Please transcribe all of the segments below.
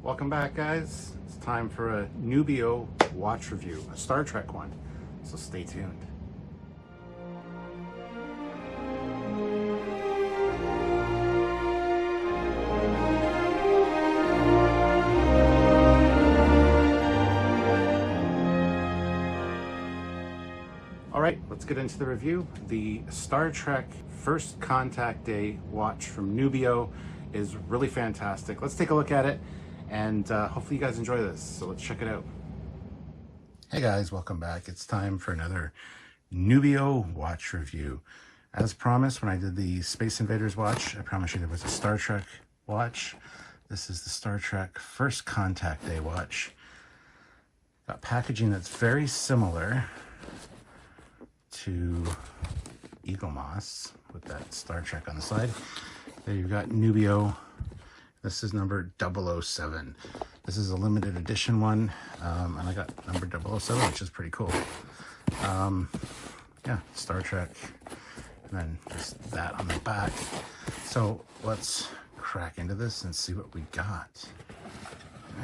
Welcome back, guys. It's time for a NUBEO watch review, a Star Trek one, so stay tuned. All right, let's get into the review. The Star Trek First Contact Day watch from NUBEO is really fantastic. Let's take a look at it, and hopefully you guys enjoy this. So let's check it out. Hey guys, welcome back. It's time for another NUBEO watch review. As promised, when I did the Space Invaders watch, I promised you there was a Star Trek watch. This is the Star Trek First Contact Day watch. Got packaging that's very similar to Eagle Moss with that Star Trek on the side. There you've got NUBEO. This is number 007. This is a limited edition one, and I got number 007, which is pretty cool. Yeah, Star Trek, and then just that on the back. So let's crack into this and see what we got.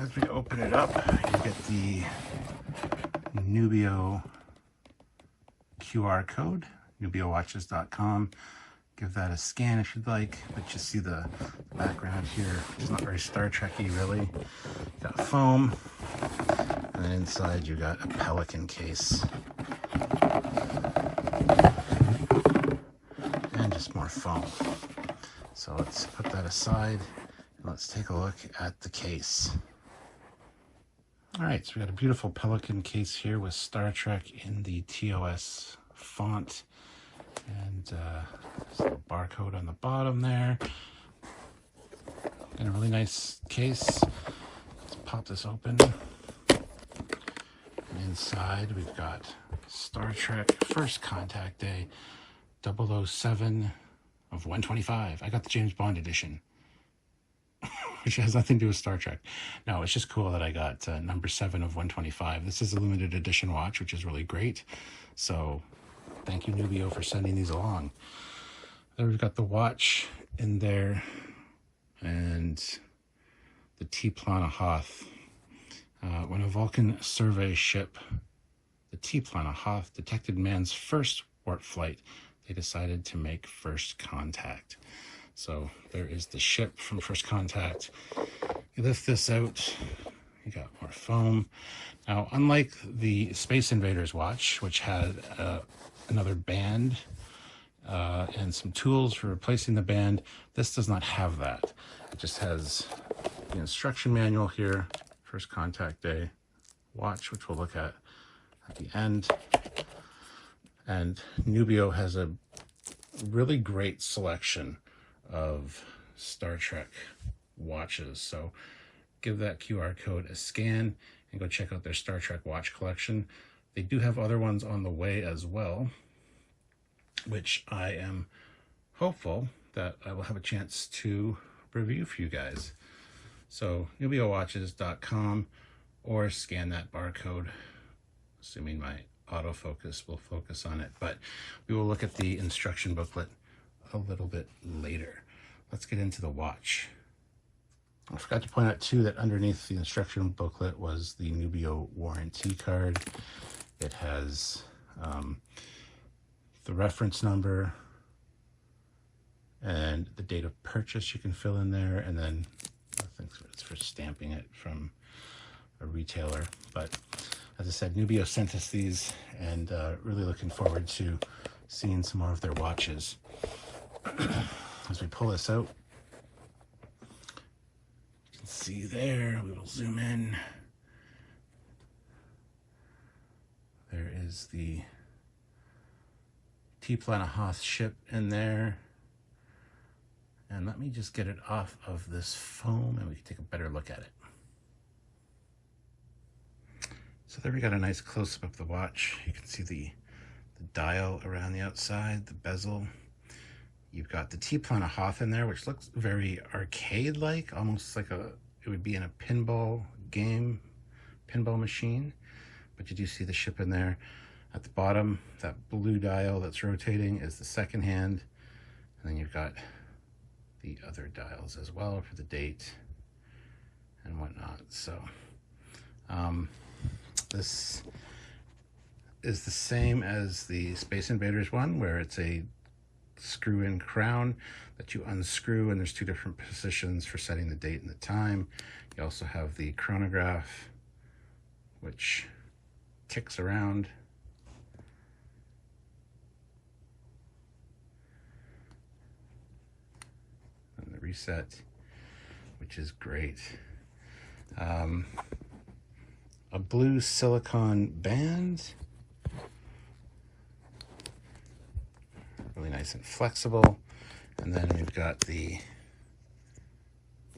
As we open it up, you get the NUBEO QR code, NUBEOwatches.com. Give that a scan if you'd like, but you see the background here, which is not very Star Trek-y really. Got foam, and then inside you got a pelican case. And just more foam. So let's put that aside, and let's take a look at the case. All right, so we got a beautiful pelican case here with Star Trek in the TOS font, and there's a little barcode on the bottom there. And a really nice case. Let's pop this open. And inside we've got Star Trek First Contact Day 007 of 125. I got the James Bond edition, which has nothing to do with Star Trek. No, it's just cool that I got number 7 of 125. This is a limited edition watch, which is really great. So thank you, NUBEO, for sending these along. There we've got the watch in there, and the T-Plana Hoth. When a Vulcan survey ship, the T-Plana Hoth, detected man's first warp flight, they decided to make first contact. So there is the ship from First Contact. You lift this out, you got more foam. Now, unlike the Space Invaders watch, which had another band and some tools for replacing the band, this does not have that. It just has the instruction manual here, First Contact Day watch, which we'll look at the end. And NUBEO has a really great selection of Star Trek watches. So give that QR code a scan and go check out their Star Trek watch collection. They do have other ones on the way as well, which I am hopeful that I will have a chance to review for you guys. So NUBEOwatches.com, or scan that barcode, assuming my autofocus will focus on it. But we will look at the instruction booklet a little bit later. Let's get into the watch. I forgot to point out too that underneath the instruction booklet was the NUBEO warranty card. It has the reference number and the date of purchase you can fill in there, and then I think it's for stamping it from a retailer. But as I said, NUBEO sent us these, and really looking forward to seeing some more of their watches. As we pull this out, you can see there, we will zoom in. There is the T-Plana Hoth ship in there. And let me just get it off of this foam and we can take a better look at it. So there we got a nice close-up of the watch. You can see the dial around the outside, the bezel. You've got the T-Plana Hoth in there, which looks very arcade-like, almost like it would be in a pinball game, pinball machine. But you do see the ship in there. At the bottom, that blue dial that's rotating is the second hand. And then you've got the other dials as well for the date and whatnot. So this is the same as the Space Invaders one, where it's a screw-in crown that you unscrew, and there's two different positions for setting the date and the time. You also have the chronograph, which ticks around. And the reset, which is great. A blue silicone band. Really nice and flexible. And then we've got the,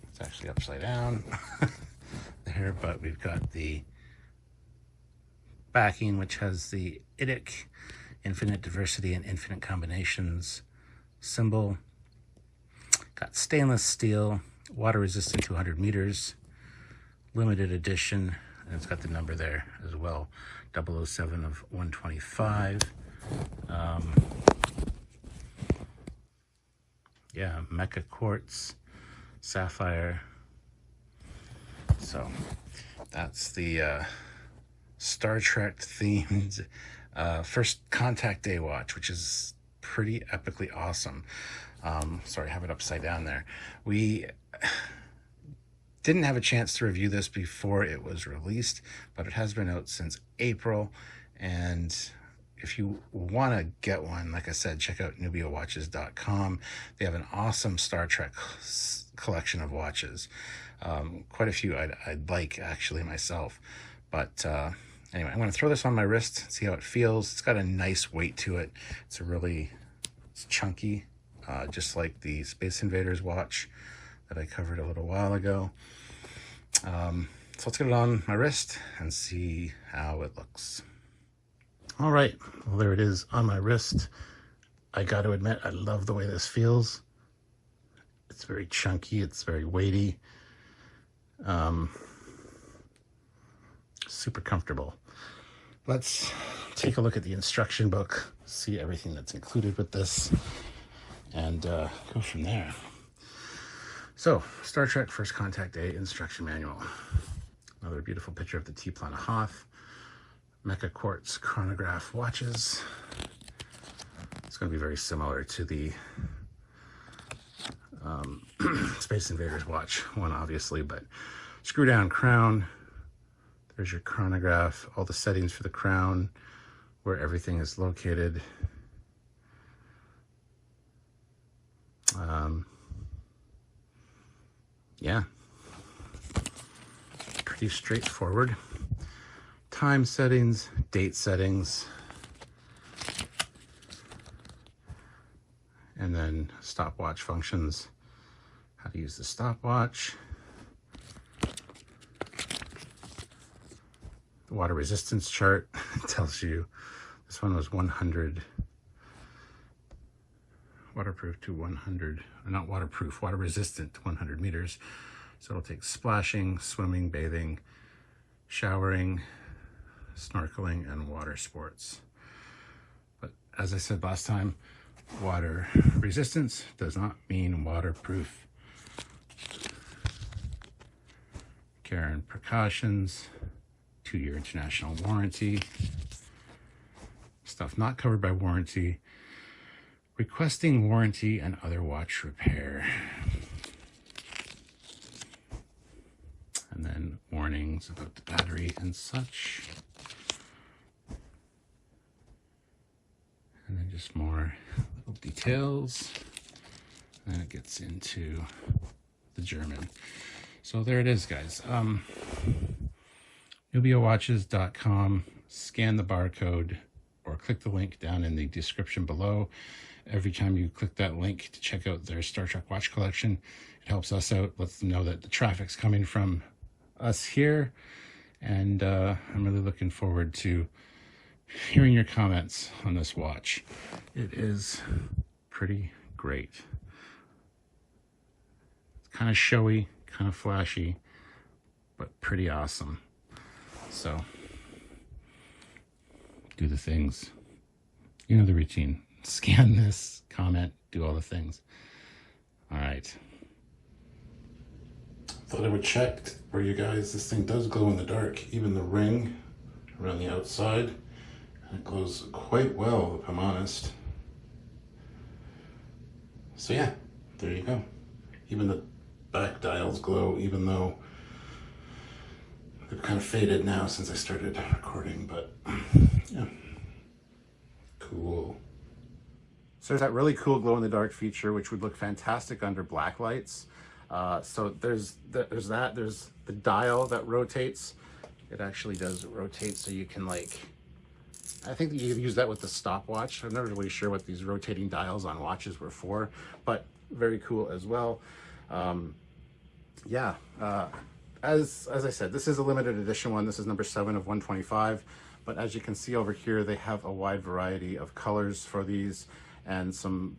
it's actually upside down there, but we've got the backing, which has the IDIC, Infinite Diversity and Infinite Combinations symbol. Got stainless steel, water resistant to 100 meters, limited edition, and it's got the number there as well, 007 of 125. Yeah, mecha quartz, sapphire. So that's the Star Trek themed first contact day watch, which is pretty epically awesome. Sorry, I have it upside down there. We didn't have a chance to review this before it was released, but it has been out since April. And if you want to get one, like I said, check out NUBEOWatches.com. They have an awesome Star Trek collection of watches. Quite a few I'd like, actually, myself. But anyway, I'm going to throw this on my wrist, see how it feels. It's got a nice weight to it. It's chunky, just like the Space Invaders watch that I covered a little while ago. So let's get it on my wrist and see how it looks. All right, well, there it is on my wrist. I got to admit, I love the way this feels. It's very chunky, it's very weighty. Super comfortable. Let's take a look at the instruction book, see everything that's included with this, and go from there. So, Star Trek First Contact Day Instruction Manual. Another beautiful picture of the T-Plan of Hoth. Mecha quartz chronograph watches. It's going to be very similar to the Space Invaders watch one, obviously, but screw down crown. There's your chronograph, all the settings for the crown, where everything is located. Yeah, pretty straightforward. Time settings, date settings, and then stopwatch functions, how to use the stopwatch. The water resistance chart tells you this one was 100, waterproof to 100, or not waterproof, water resistant to 100 meters. So it'll take splashing, swimming, bathing, showering, snorkeling, and water sports. But as I said last time, water resistance does not mean waterproof. Care and precautions, 2-year international warranty, stuff not covered by warranty, requesting warranty and other watch repair. And then warnings about the battery and such. And then just more little details. And then it gets into the German. So there it is, guys. NUBEOWatches.com. Scan the barcode or click the link down in the description below. Every time you click that link to check out their Star Trek watch collection, it helps us out, lets them know that the traffic's coming from us here. And I'm really looking forward to hearing your comments on this watch. It is pretty great. It's kind of showy, kind of flashy, but pretty awesome. So do the things. You know the routine. Scan this, comment, do all the things. All right. Thought I would check for you guys. This thing does glow in the dark. Even the ring around the outside, it glows quite well, if I'm honest. So yeah, there you go. Even the back dials glow, even though they've kind of faded now since I started recording, but yeah, cool. So there's that really cool glow-in-the-dark feature, which would look fantastic under black lights. So there's the dial that rotates. It actually does rotate, so you can, like, I think that you could use that with the stopwatch. I'm never really sure what these rotating dials on watches were for, but very cool as well. Yeah, as I said, this is a limited edition one. This is number 7 of 125. But as you can see over here, they have a wide variety of colors for these and some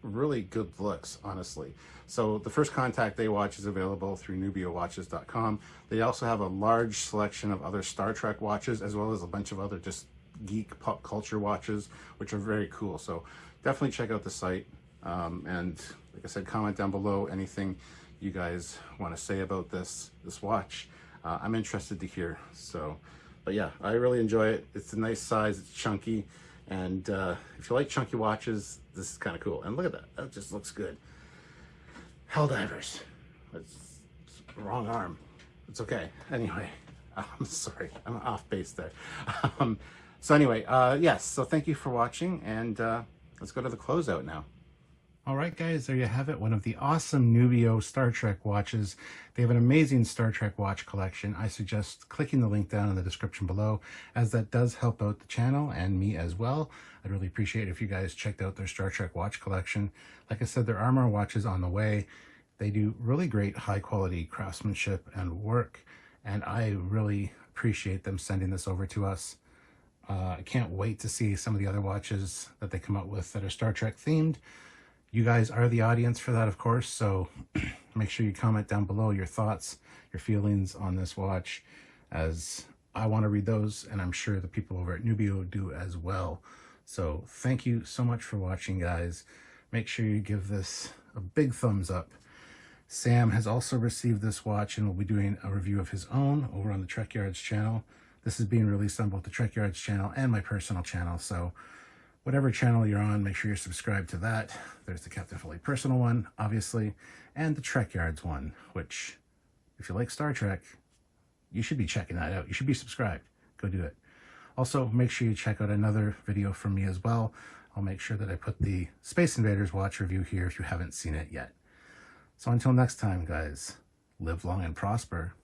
really good looks, honestly. So the First Contact Day watch is available through NUBEOWatches.com. They also have a large selection of other Star Trek watches, as well as a bunch of other just geek pop culture watches, which are very cool. So definitely check out the site. And like I said, comment down below anything you guys want to say about this watch. I'm interested to hear. So, but yeah, I really enjoy it. It's a nice size, it's chunky, and if you like chunky watches, this is kind of cool. And look at that, that just looks good. Helldivers. It's wrong arm. It's okay. Anyway, I'm sorry, I'm off base there. So anyway, yes, so thank you for watching, and let's go to the closeout now. All right, guys, there you have it. One of the awesome NUBEO Star Trek watches. They have an amazing Star Trek watch collection. I suggest clicking the link down in the description below, as that does help out the channel and me as well. I'd really appreciate it if you guys checked out their Star Trek watch collection. Like I said, there are more watches on the way. They do really great high-quality craftsmanship and work, and I really appreciate them sending this over to us. I can't wait to see some of the other watches that they come out with that are Star Trek themed. You guys are the audience for that, of course, so make sure you comment down below your thoughts, your feelings on this watch, as I want to read those, and I'm sure the people over at NUBEO do as well. So thank you so much for watching, guys. Make sure you give this a big thumbs up. Sam has also received this watch and will be doing a review of his own over on the Trekyards channel. This is being released on both the Trekyards channel and my personal channel, so whatever channel you're on, make sure you're subscribed to that. There's the Captain Foley personal one, obviously, and the Trekyards one, which, if you like Star Trek, you should be checking that out. You should be subscribed. Go do it. Also, make sure you check out another video from me as well. I'll make sure that I put the Space Invaders watch review here if you haven't seen it yet. So until next time, guys, live long and prosper.